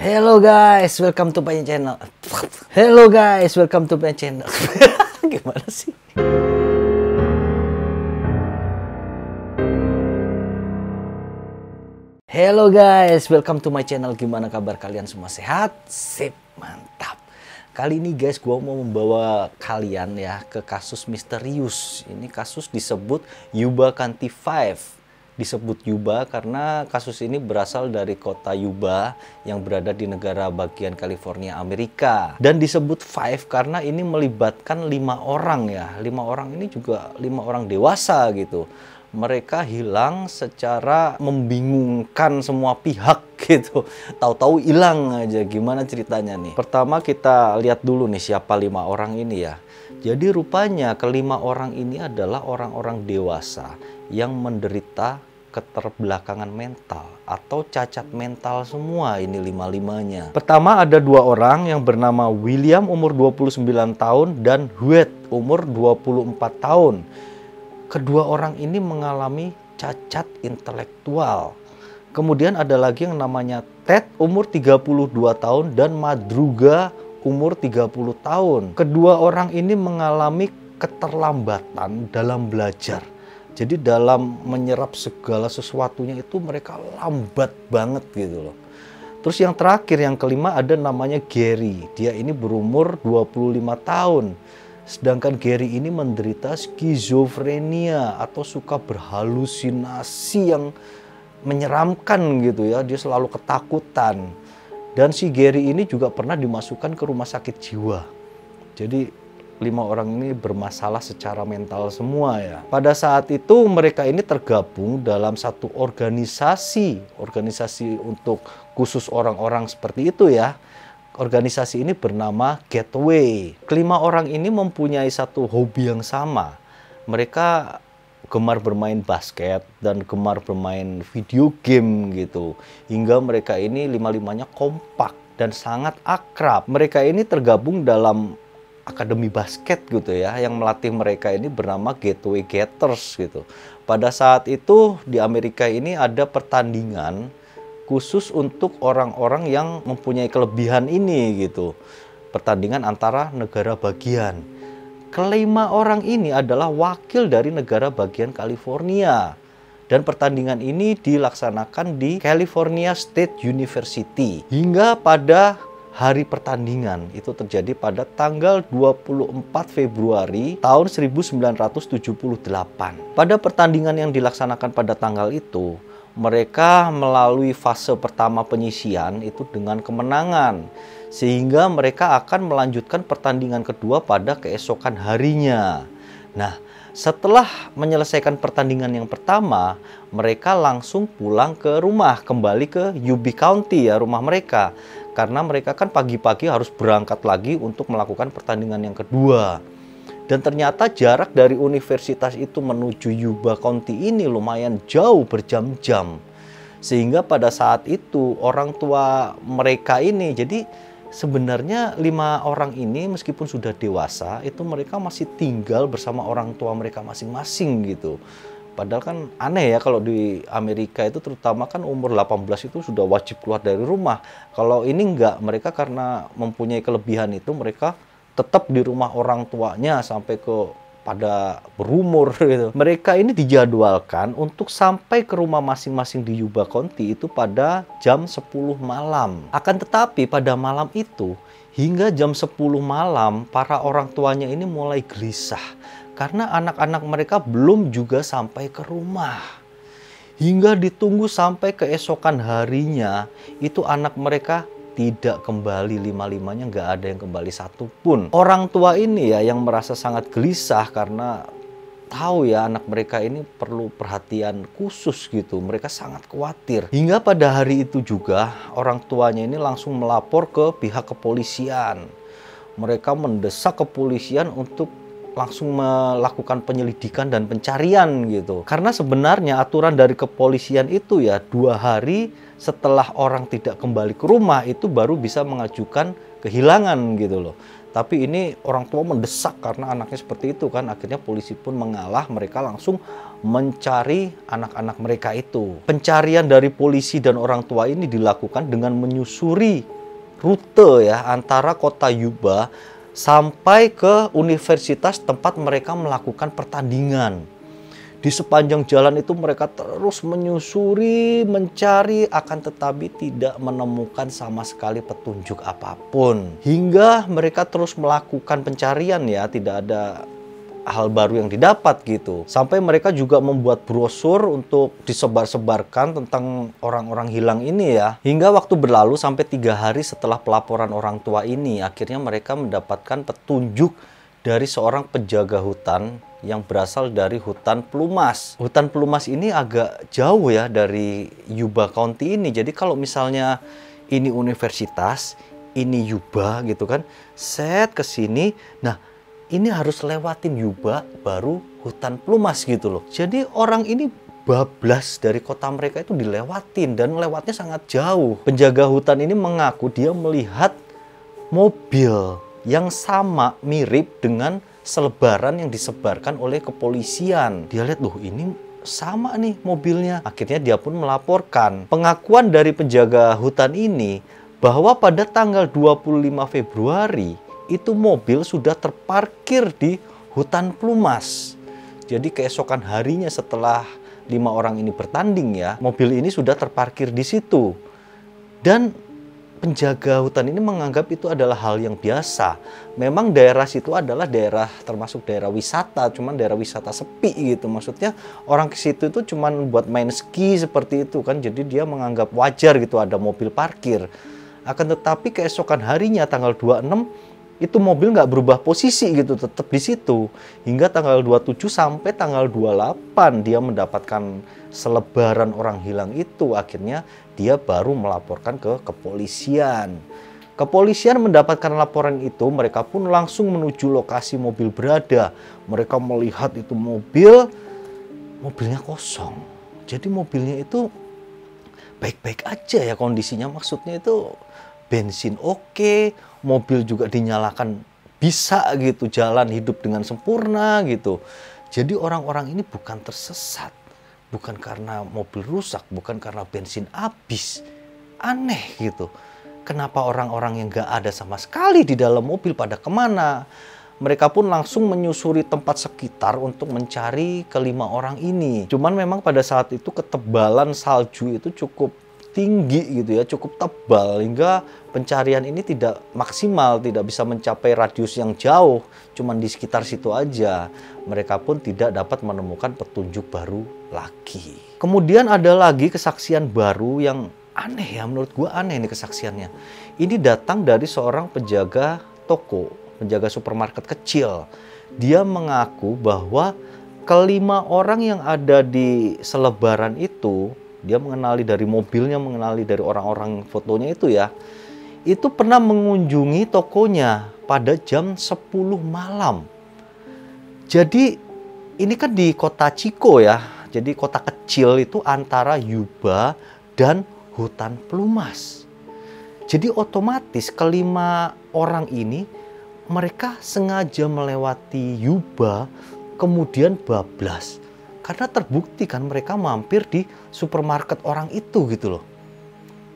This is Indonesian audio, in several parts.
Hello guys, welcome to my channel. Hello guys, welcome to my channel. Gimana sih? Hello guys, welcome to my channel. Gimana kabar kalian semua? Sehat? Sip, mantap. Kali ini guys, gua mau membawa kalian ya ke kasus misterius. Ini kasus disebut Yuba County 5. Disebut Yuba karena kasus ini berasal dari kota Yuba yang berada di negara bagian California, Amerika. Dan disebut Five karena ini melibatkan 5 orang ya. 5 orang ini juga 5 orang dewasa gitu. Mereka hilang secara membingungkan semua pihak gitu. Tahu-tahu hilang aja. Gimana ceritanya nih? Pertama kita lihat dulu nih siapa 5 orang ini ya. Jadi rupanya kelima orang ini adalah orang-orang dewasa yang menderita keterbelakangan mental atau cacat mental semua ini 5-5-nya. Pertama ada 2 orang yang bernama William umur 29 tahun dan Huet umur 24 tahun. Kedua orang ini mengalami cacat intelektual. Kemudian ada lagi yang namanya Ted umur 32 tahun dan Madruga umur 30 tahun. Kedua orang ini mengalami keterlambatan dalam belajar. Jadi dalam menyerap segala sesuatunya itu mereka lambat banget gitu loh. Terus yang terakhir, yang kelima ada namanya Gary. Dia ini berumur 25 tahun. Sedangkan Gary ini menderita skizofrenia atau suka berhalusinasi yang menyeramkan gitu ya. Dia selalu ketakutan. Dan si Gary ini juga pernah dimasukkan ke rumah sakit jiwa. Jadi 5 orang ini bermasalah secara mental semua ya. Pada saat itu mereka ini tergabung dalam satu organisasi untuk khusus orang-orang seperti itu ya. Organisasi ini bernama Gateway. Kelima orang ini mempunyai satu hobi yang sama. Mereka gemar bermain basket dan gemar bermain video game gitu. Hingga mereka ini 5-5-nya kompak dan sangat akrab. Mereka ini tergabung dalam akademi basket gitu ya, yang melatih mereka ini bernama Gateway Gators gitu. Pada saat itu di Amerika ini ada pertandingan khusus untuk orang-orang yang mempunyai kelebihan ini gitu. Pertandingan antara negara bagian. Kelima orang ini adalah wakil dari negara bagian California. Dan pertandingan ini dilaksanakan di California State University. Hingga pada hari pertandingan itu terjadi pada tanggal 24 Februari tahun 1978. Pada pertandingan yang dilaksanakan pada tanggal itu, mereka melalui fase pertama penyisian itu dengan kemenangan. Sehingga mereka akan melanjutkan pertandingan kedua pada keesokan harinya. Nah, setelah menyelesaikan pertandingan yang pertama, mereka langsung pulang ke rumah, kembali ke Yuba County ya, rumah mereka. Karena mereka kan pagi-pagi harus berangkat lagi untuk melakukan pertandingan yang kedua. Dan ternyata jarak dari universitas itu menuju Yuba County ini lumayan jauh, berjam-jam. Sehingga pada saat itu orang tua mereka ini, jadi sebenarnya 5 orang ini meskipun sudah dewasa, itu mereka masih tinggal bersama orang tua mereka masing-masing gitu. Padahal kan aneh ya kalau di Amerika itu terutama kan umur 18 itu sudah wajib keluar dari rumah. Kalau ini enggak, mereka karena mempunyai kelebihan itu mereka tetap di rumah orang tuanya sampai pada berumur gitu. Mereka ini dijadwalkan untuk sampai ke rumah masing-masing di Yuba County itu pada jam 10 malam. Akan tetapi pada malam itu hingga jam 10 malam para orang tuanya ini mulai gelisah. Karena anak-anak mereka belum juga sampai ke rumah. Hingga ditunggu sampai keesokan harinya, itu anak mereka tidak kembali, 5-5-nya nggak ada yang kembali satupun. Orang tua ini ya yang merasa sangat gelisah karena tahu ya anak mereka ini perlu perhatian khusus gitu. Mereka sangat khawatir. Hingga pada hari itu juga orang tuanya ini langsung melapor ke pihak kepolisian. Mereka mendesak kepolisian untuk langsung melakukan penyelidikan dan pencarian gitu. Karena sebenarnya aturan dari kepolisian itu ya 2 hari setelah orang tidak kembali ke rumah itu baru bisa mengajukan kehilangan gitu loh. Tapi ini orang tua mendesak karena anaknya seperti itu kan. Akhirnya polisi pun mengalah, mereka langsung mencari anak-anak mereka itu. Pencarian dari polisi dan orang tua ini dilakukan dengan menyusuri rute ya antara kota Yuba sampai ke universitas tempat mereka melakukan pertandingan. Di sepanjang jalan itu mereka terus menyusuri, mencari, akan tetapi tidak menemukan sama sekali petunjuk apapun. Hingga mereka terus melakukan pencarian ya, tidak ada hal baru yang didapat gitu. Sampai mereka juga membuat brosur untuk disebar-sebarkan tentang orang-orang hilang ini ya. Hingga waktu berlalu sampai 3 hari setelah pelaporan orang tua ini, akhirnya mereka mendapatkan petunjuk dari seorang penjaga hutan yang berasal dari hutan Plumas. Hutan Plumas ini agak jauh ya dari Yuba County ini. Jadi kalau misalnya ini universitas, ini Yuba gitu kan, set ke sini. Nah, ini harus lewatin Yuba baru hutan Plumas gitu loh. Jadi orang ini bablas dari kota mereka itu dilewatin dan lewatnya sangat jauh. Penjaga hutan ini mengaku dia melihat mobil yang sama mirip dengan selebaran yang disebarkan oleh kepolisian. Dia lihat, loh ini sama nih mobilnya. Akhirnya dia pun melaporkan. Pengakuan dari penjaga hutan ini bahwa pada tanggal 25 Februari itu mobil sudah terparkir di hutan Plumas. Jadi keesokan harinya setelah 5 orang ini bertanding ya, mobil ini sudah terparkir di situ. Dan penjaga hutan ini menganggap itu adalah hal yang biasa. Memang daerah situ adalah daerah termasuk daerah wisata, cuman daerah wisata sepi gitu. Maksudnya orang ke situ itu cuman buat main ski seperti itu kan. Jadi dia menganggap wajar gitu ada mobil parkir. Akan tetapi keesokan harinya tanggal 26 itu mobil nggak berubah posisi gitu, tetap di situ. Hingga tanggal 27 sampai tanggal 28 dia mendapatkan selebaran orang hilang itu. Akhirnya dia baru melaporkan ke kepolisian. Kepolisian mendapatkan laporan itu, mereka pun langsung menuju lokasi mobil berada. Mereka melihat itu mobilnya kosong. Jadi mobilnya itu baik-baik aja ya kondisinya, maksudnya itu bensin oke, mobil juga dinyalakan bisa gitu, jalan hidup dengan sempurna gitu. Jadi orang-orang ini bukan tersesat, bukan karena mobil rusak, bukan karena bensin habis. Aneh gitu. Kenapa orang-orang yang gak ada sama sekali di dalam mobil pada kemana? Mereka pun langsung menyusuri tempat sekitar untuk mencari kelima orang ini. Cuman memang pada saat itu ketebalan salju itu cukup tinggi gitu ya, cukup tebal hingga pencarian ini tidak maksimal, tidak bisa mencapai radius yang jauh, cuman di sekitar situ aja. Mereka pun tidak dapat menemukan petunjuk baru lagi. Kemudian ada lagi kesaksian baru yang aneh ya, menurut gua aneh nih kesaksiannya. Ini datang dari seorang penjaga toko, penjaga supermarket kecil. Dia mengaku bahwa kelima orang yang ada di selebaran itu, dia mengenali dari mobilnya, mengenali dari orang-orang fotonya itu ya, itu pernah mengunjungi tokonya pada jam 10 malam. Jadi ini kan di kota Chico ya, jadi kota kecil itu antara Yuba dan hutan Plumas. Jadi otomatis kelima orang ini mereka sengaja melewati Yuba kemudian bablas. Karena terbukti kan mereka mampir di supermarket orang itu gitu loh.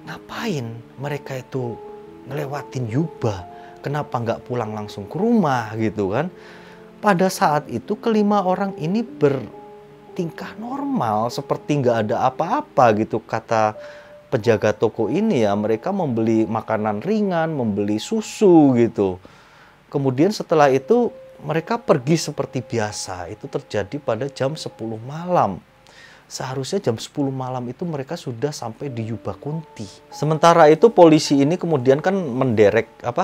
Ngapain mereka itu ngelewatin Yuba? Kenapa nggak pulang langsung ke rumah gitu kan? Pada saat itu kelima orang ini bertingkah normal seperti nggak ada apa-apa gitu, kata penjaga toko ini ya. Mereka membeli makanan ringan, membeli susu gitu. Kemudian setelah itu mereka pergi seperti biasa. Itu terjadi pada jam 10 malam. Seharusnya jam 10 malam itu mereka sudah sampai di Yuba County. Sementara itu polisi ini kemudian kan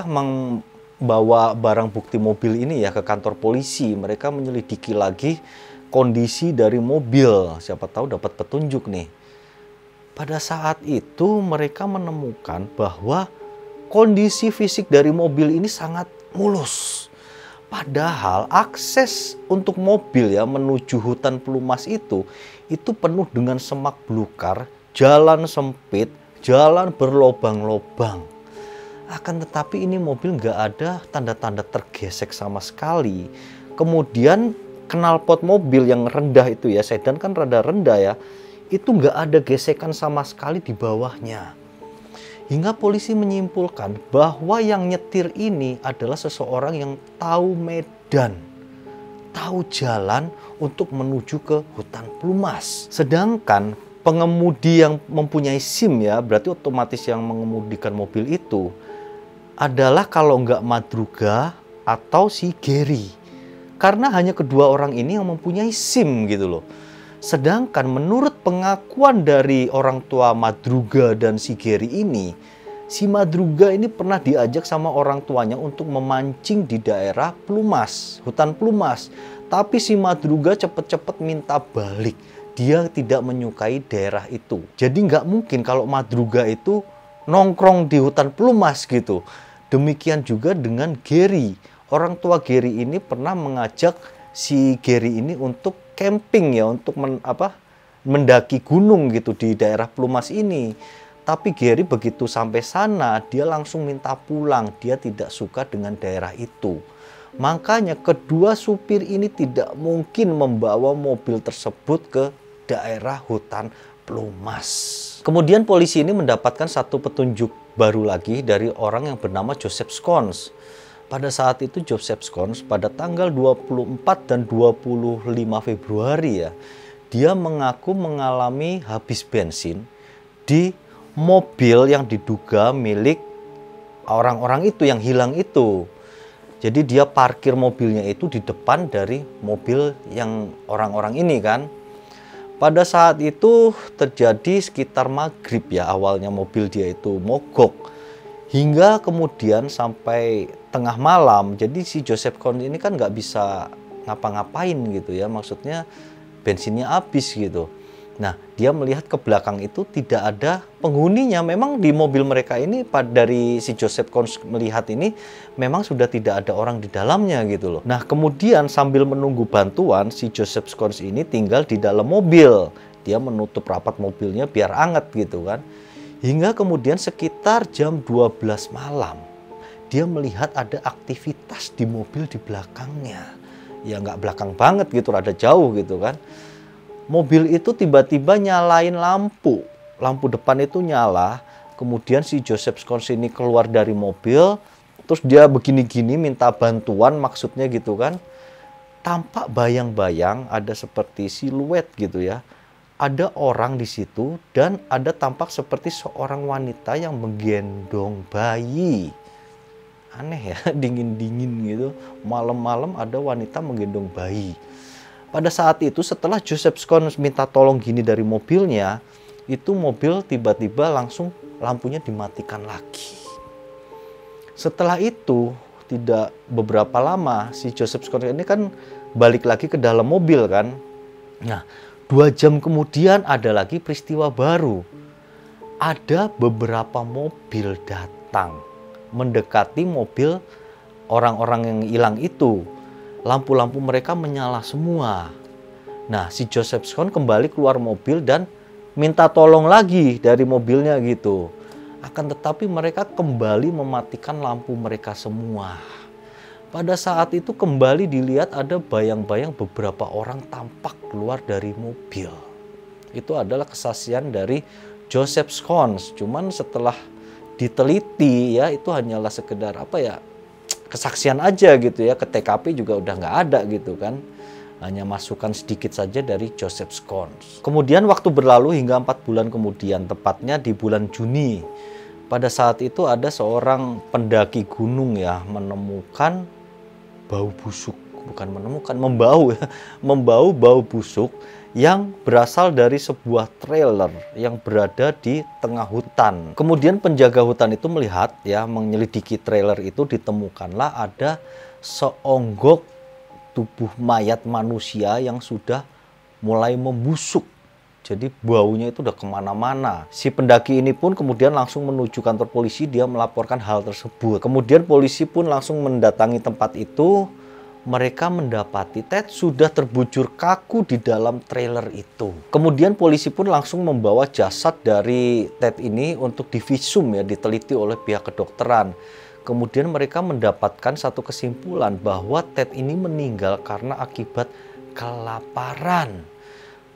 membawa barang bukti mobil ini ya ke kantor polisi. Mereka menyelidiki lagi kondisi dari mobil. Siapa tahu dapat petunjuk nih. Pada saat itu mereka menemukan bahwa kondisi fisik dari mobil ini sangat mulus. Padahal akses untuk mobil ya menuju hutan Plumas itu penuh dengan semak belukar, jalan sempit, jalan berlobang-lobang. Akan tetapi ini mobil nggak ada tanda-tanda tergesek sama sekali. Kemudian knalpot mobil yang rendah itu ya, sedan kan rada rendah ya, itu nggak ada gesekan sama sekali di bawahnya. Hingga polisi menyimpulkan bahwa yang nyetir ini adalah seseorang yang tahu medan, tahu jalan untuk menuju ke hutan pelumas. Sedangkan pengemudi yang mempunyai SIM ya, berarti otomatis yang mengemudikan mobil itu adalah kalau nggak Madruga atau si Gary. Karena hanya kedua orang ini yang mempunyai SIM gitu loh. Sedangkan menurut pengakuan dari orang tua Madruga dan si Gary ini, si Madruga ini pernah diajak sama orang tuanya untuk memancing di daerah Pelumas, hutan Pelumas. Tapi si Madruga cepet-cepet minta balik. Dia tidak menyukai daerah itu. Jadi nggak mungkin kalau Madruga itu nongkrong di hutan Pelumas gitu. Demikian juga dengan Gary. Orang tua Gary ini pernah mengajak si Gary ini untuk camping ya, untuk mendaki gunung gitu di daerah Pelumas ini. Tapi Gary begitu sampai sana, dia langsung minta pulang. Dia tidak suka dengan daerah itu. Makanya kedua supir ini tidak mungkin membawa mobil tersebut ke daerah hutan Pelumas. Kemudian polisi ini mendapatkan satu petunjuk baru lagi dari orang yang bernama Joseph Scones. Pada saat itu Joseph Scones pada tanggal 24 dan 25 Februari ya, dia mengaku mengalami habis bensin di mobil yang diduga milik orang-orang itu yang hilang itu. Jadi dia parkir mobilnya itu di depan dari mobil yang orang-orang ini kan. Pada saat itu terjadi sekitar maghrib ya, awalnya mobil dia itu mogok. Hingga kemudian sampai tengah malam, jadi si Joseph Scones ini kan nggak bisa ngapa-ngapain gitu ya, maksudnya bensinnya habis gitu. Nah, dia melihat ke belakang itu tidak ada penghuninya. Memang di mobil mereka ini dari si Joseph Scones melihat ini memang sudah tidak ada orang di dalamnya gitu loh. Nah, kemudian sambil menunggu bantuan, si Joseph Scones ini tinggal di dalam mobil. Dia menutup rapat mobilnya biar anget gitu kan. Hingga kemudian sekitar jam 12 malam, dia melihat ada aktivitas di mobil di belakangnya. Ya nggak belakang banget gitu, rada jauh gitu kan. Mobil itu tiba-tiba nyalain lampu. Lampu depan itu nyala. Kemudian si Joseph Scones ini keluar dari mobil. Terus dia begini-gini minta bantuan maksudnya gitu kan. Tampak bayang-bayang ada seperti siluet gitu ya. Ada orang di situ dan ada tampak seperti seorang wanita yang menggendong bayi. Aneh ya, dingin-dingin gitu. Malam-malam ada wanita menggendong bayi. Pada saat itu setelah Joseph Scones minta tolong gini dari mobilnya, itu mobil tiba-tiba langsung lampunya dimatikan lagi. Setelah itu tidak beberapa lama si Joseph Scones ini kan balik lagi ke dalam mobil kan. Nah, 2 jam kemudian ada lagi peristiwa baru. Ada beberapa mobil datang mendekati mobil orang-orang yang hilang itu. Lampu-lampu mereka menyala semua. Nah, si Joseph Scones kembali keluar mobil dan minta tolong lagi dari mobilnya gitu. Akan tetapi mereka kembali mematikan lampu mereka semua. Pada saat itu kembali dilihat ada bayang-bayang beberapa orang tampak keluar dari mobil. Itu adalah kesaksian dari Joseph Scones. Cuman setelah diteliti ya itu hanyalah sekedar kesaksian aja gitu ya. Ke TKP juga udah nggak ada gitu kan. Hanya masukan sedikit saja dari Joseph Scones. Kemudian waktu berlalu hingga 4 bulan kemudian, tepatnya di bulan Juni. Pada saat itu ada seorang pendaki gunung ya menemukan bau busuk, bukan menemukan, membau bau busuk yang berasal dari sebuah trailer yang berada di tengah hutan. Kemudian penjaga hutan itu melihat ya, menyelidiki trailer itu, ditemukanlah ada seonggok tubuh mayat manusia yang sudah mulai membusuk. Jadi baunya itu udah kemana-mana. Si pendaki ini pun kemudian langsung menuju kantor polisi, dia melaporkan hal tersebut. Kemudian polisi pun langsung mendatangi tempat itu. Mereka mendapati Ted sudah terbujur kaku di dalam trailer itu. Kemudian polisi pun langsung membawa jasad dari Ted ini untuk divisum ya, diteliti oleh pihak kedokteran. Kemudian mereka mendapatkan satu kesimpulan bahwa Ted ini meninggal karena akibat kelaparan.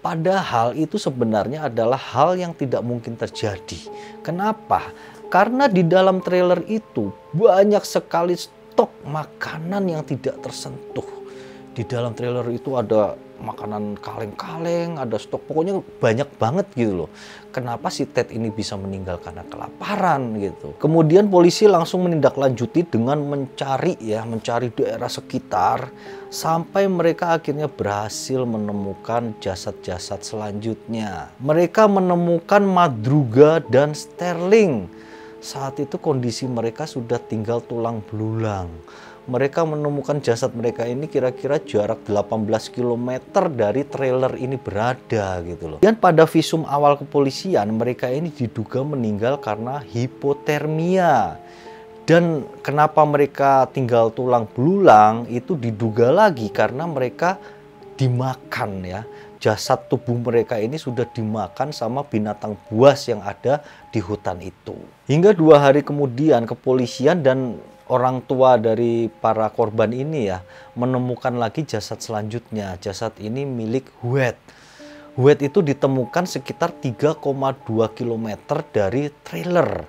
Padahal itu sebenarnya adalah hal yang tidak mungkin terjadi. Kenapa? Karena di dalam trailer itu banyak sekali stok makanan yang tidak tersentuh. Di dalam trailer itu ada makanan kaleng-kaleng, ada stok, pokoknya banyak banget gitu loh. Kenapa si Ted ini bisa meninggal karena kelaparan gitu. Kemudian polisi langsung menindaklanjuti dengan mencari daerah sekitar sampai mereka akhirnya berhasil menemukan jasad-jasad selanjutnya. Mereka menemukan Madruga dan Sterling. Saat itu kondisi mereka sudah tinggal tulang belulang. Mereka menemukan jasad mereka ini kira-kira jarak 18 km dari trailer ini berada gitu loh. Dan pada visum awal kepolisian, mereka ini diduga meninggal karena hipotermia. Dan kenapa mereka tinggal tulang belulang itu diduga lagi karena mereka dimakan ya. Jasad tubuh mereka ini sudah dimakan sama binatang buas yang ada di hutan itu. Hingga 2 hari kemudian kepolisian dan orang tua dari para korban ini ya menemukan lagi jasad selanjutnya. Jasad ini milik Huet. Huet itu ditemukan sekitar 3,2 km dari trailer.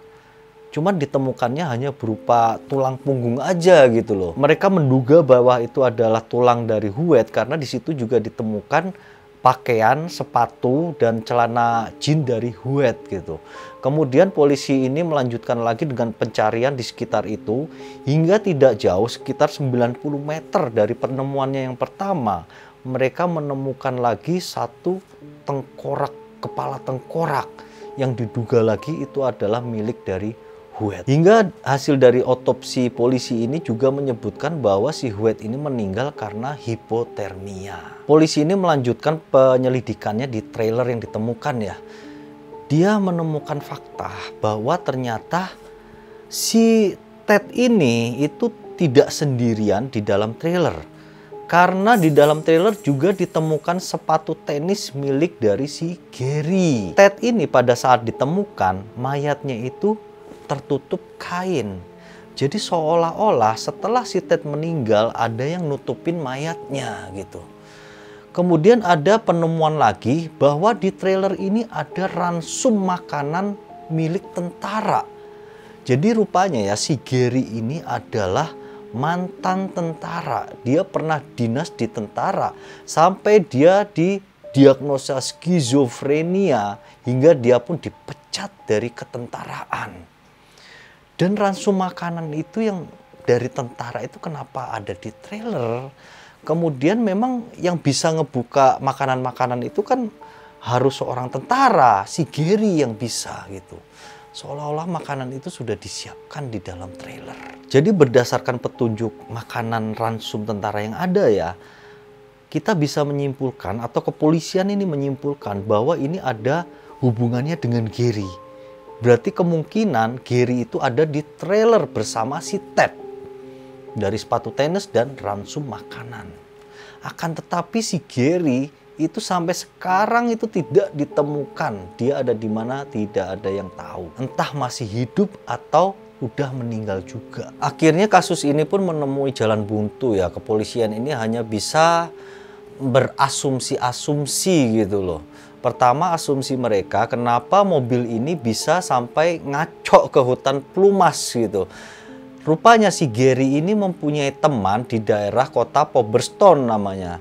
Cuman ditemukannya hanya berupa tulang punggung aja gitu loh. Mereka menduga bahwa itu adalah tulang dari Huet karena di situ juga ditemukan pakaian, sepatu, dan celana jin dari Huet gitu. Kemudian polisi ini melanjutkan lagi dengan pencarian di sekitar itu hingga tidak jauh sekitar 90 meter dari penemuannya yang pertama. Mereka menemukan lagi satu kepala tengkorak yang diduga lagi itu adalah milik dari Huet. Hingga hasil dari otopsi polisi ini juga menyebutkan bahwa si Huet ini meninggal karena hipotermia. Polisi ini melanjutkan penyelidikannya di trailer yang ditemukan ya. Dia menemukan fakta bahwa ternyata si Ted ini itu tidak sendirian di dalam trailer. Karena di dalam trailer juga ditemukan sepatu tenis milik dari si Gary. Ted ini pada saat ditemukan mayatnya itu tertutup kain. Jadi seolah-olah setelah si Ted meninggal ada yang nutupin mayatnya gitu. Kemudian ada penemuan lagi bahwa di trailer ini ada ransum makanan milik tentara. Jadi rupanya ya si Gary ini adalah mantan tentara. Dia pernah dinas di tentara sampai dia didiagnosa skizofrenia hingga dia pun dipecat dari ketentaraan. Dan ransum makanan itu yang dari tentara itu kenapa ada di trailer? Kemudian memang yang bisa ngebuka makanan-makanan itu kan harus seorang tentara, si Gary yang bisa gitu. Seolah-olah makanan itu sudah disiapkan di dalam trailer. Jadi berdasarkan petunjuk makanan ransum tentara yang ada ya, kita bisa menyimpulkan atau kepolisian ini menyimpulkan bahwa ini ada hubungannya dengan Gary. Berarti kemungkinan Gary itu ada di trailer bersama si Ted. Dari sepatu tenis dan ransum makanan. Akan tetapi si Gary itu sampai sekarang itu tidak ditemukan. Dia ada di mana tidak ada yang tahu. Entah masih hidup atau udah meninggal juga. Akhirnya kasus ini pun menemui jalan buntu ya. Kepolisian ini hanya bisa berasumsi-asumsi gitu loh. Pertama asumsi mereka kenapa mobil ini bisa sampai ngacok ke hutan Plumas gitu. Rupanya si Gary ini mempunyai teman di daerah kota Poberstone namanya.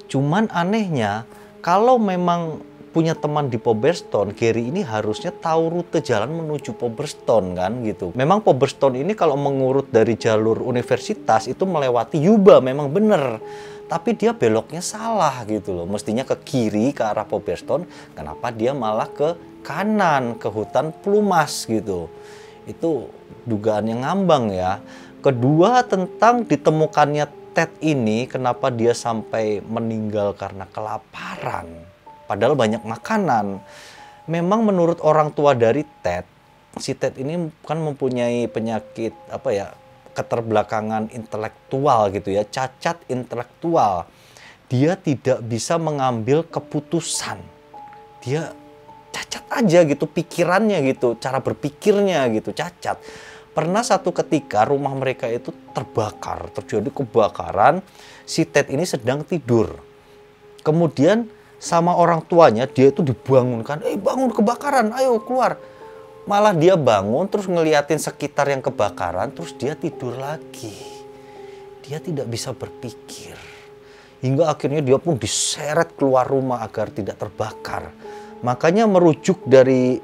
Cuman anehnya kalau memang punya teman di Poberstone, Gary ini harusnya tahu rute jalan menuju Poberstone kan gitu. Memang Poberstone ini kalau mengurut dari jalur universitas itu melewati Yuba, memang bener. Tapi dia beloknya salah gitu loh. Mestinya ke kiri ke arah Poberstone, kenapa dia malah ke kanan ke hutan Plumas gitu. Itu dugaan yang ngambang ya. Kedua tentang ditemukannya Ted ini, kenapa dia sampai meninggal karena kelaparan. Padahal banyak makanan. Memang menurut orang tua dari Ted, si Ted ini kan mempunyai penyakit keterbelakangan intelektual gitu ya, cacat intelektual. Dia tidak bisa mengambil keputusan. Dia cacat aja gitu pikirannya gitu, cara berpikirnya gitu cacat. Pernah satu ketika rumah mereka itu terbakar, terjadi kebakaran, si Ted ini sedang tidur. Kemudian sama orang tuanya dia itu dibangunkan, bangun kebakaran, ayo keluar. Malah dia bangun terus ngeliatin sekitar yang kebakaran, terus dia tidur lagi. Dia tidak bisa berpikir. Hingga akhirnya dia pun diseret keluar rumah agar tidak terbakar. Makanya merujuk dari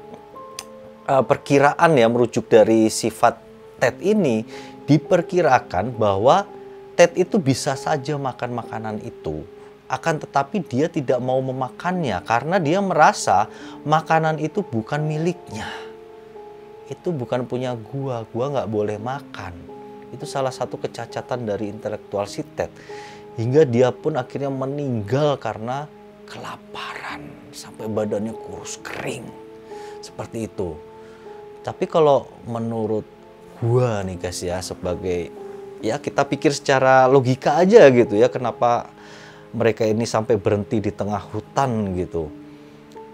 perkiraan ya, merujuk dari sifat Ted ini, diperkirakan bahwa Ted itu bisa saja makan makanan itu. Akan tetapi dia tidak mau memakannya karena dia merasa makanan itu bukan miliknya. Itu bukan punya gua nggak boleh makan. Itu salah satu kecacatan dari intelektual si Ted. Hingga dia pun akhirnya meninggal karena kelaparan. Sampai badannya kurus kering. Seperti itu. Tapi kalau menurut gua nih guys ya, sebagai ya kita pikir secara logika aja gitu ya, kenapa mereka ini sampai berhenti di tengah hutan gitu.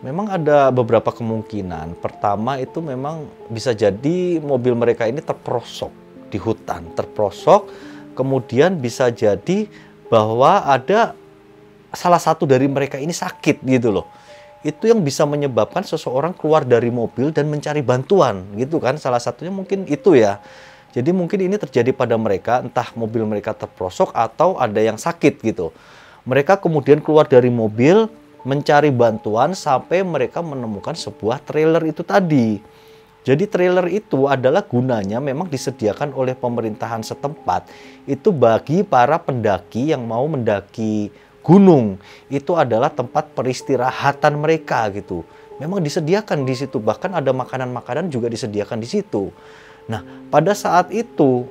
Memang ada beberapa kemungkinan. Pertama itu memang bisa jadi mobil mereka ini terperosok di hutan, terperosok. Kemudian bisa jadi bahwa ada salah satu dari mereka ini sakit gitu loh. Itu yang bisa menyebabkan seseorang keluar dari mobil dan mencari bantuan gitu kan. Salah satunya mungkin itu ya. Jadi mungkin ini terjadi pada mereka, entah mobil mereka terperosok atau ada yang sakit gitu. Mereka kemudian keluar dari mobil, mencari bantuan sampai mereka menemukan sebuah trailer itu tadi. Jadi trailer itu adalah gunanya memang disediakan oleh pemerintahan setempat. Itu bagi para pendaki yang mau mendaki gunung. Itu adalah tempat peristirahatan mereka gitu. Memang disediakan di situ, bahkan ada makanan-makanan juga disediakan di situ. Nah, pada saat itu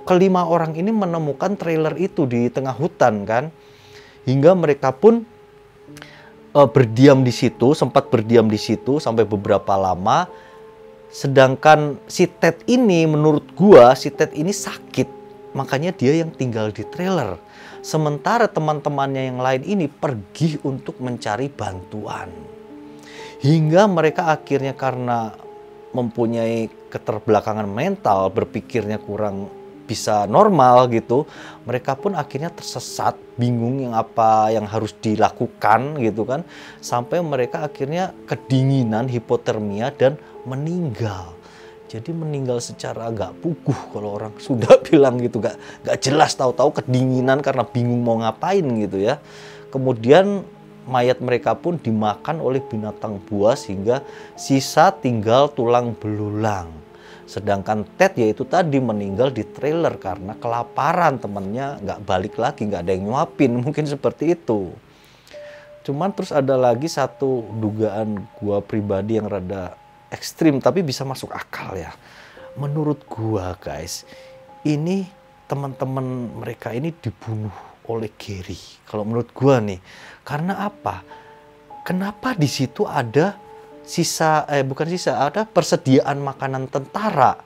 kelima orang ini menemukan trailer itu di tengah hutan kan. Hingga mereka pun berdiam di situ, sempat berdiam di situ sampai beberapa lama. Sedangkan si Ted ini, menurut gua, si Ted ini sakit. Makanya dia yang tinggal di trailer. Sementara teman-temannya yang lain ini pergi untuk mencari bantuan. Hingga mereka akhirnya karena mempunyai keterbelakangan mental, berpikirnya kurang bisa normal gitu, mereka pun akhirnya tersesat, bingung yang apa yang harus dilakukan gitu kan, sampai mereka akhirnya kedinginan, hipotermia dan meninggal. Jadi meninggal secara agak puguh kalau orang Sunda bilang gitu, gak jelas, tahu-tahu kedinginan karena bingung mau ngapain gitu ya. Kemudian mayat mereka pun dimakan oleh binatang buas hingga sisa tinggal tulang belulang. Sedangkan Ted yaitu tadi meninggal di trailer karena kelaparan, temennya nggak balik lagi, nggak ada yang nyuapin, mungkin seperti itu. Cuman terus ada lagi satu dugaan gua pribadi yang rada ekstrim tapi bisa masuk akal ya. Menurut gua guys, ini teman-teman mereka ini dibunuh oleh Gary. Kalau menurut gua nih, karena apa? Kenapa di situ ada ada persediaan makanan tentara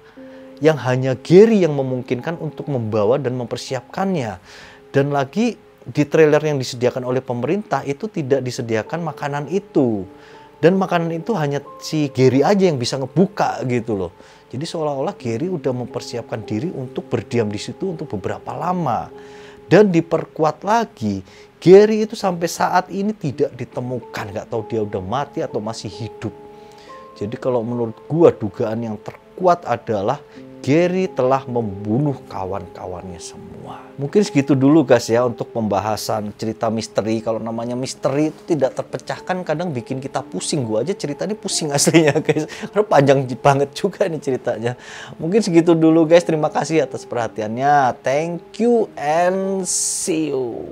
yang hanya Gary yang memungkinkan untuk membawa dan mempersiapkannya. Dan lagi di trailer yang disediakan oleh pemerintah itu tidak disediakan makanan itu. Dan makanan itu hanya si Gary aja yang bisa ngebuka gitu loh. Jadi seolah-olah Gary udah mempersiapkan diri untuk berdiam di situ untuk beberapa lama. Dan diperkuat lagi, Gary itu sampai saat ini tidak ditemukan. Nggak tahu dia udah mati atau masih hidup. Jadi kalau menurut gua dugaan yang terkuat adalah Gary telah membunuh kawan-kawannya semua. Mungkin segitu dulu guys ya untuk pembahasan cerita misteri. Kalau namanya misteri itu tidak terpecahkan kadang bikin kita pusing. Gua aja ceritanya pusing aslinya guys. Karena panjang banget juga nih ceritanya. Mungkin segitu dulu guys. Terima kasih atas perhatiannya. Thank you and see you.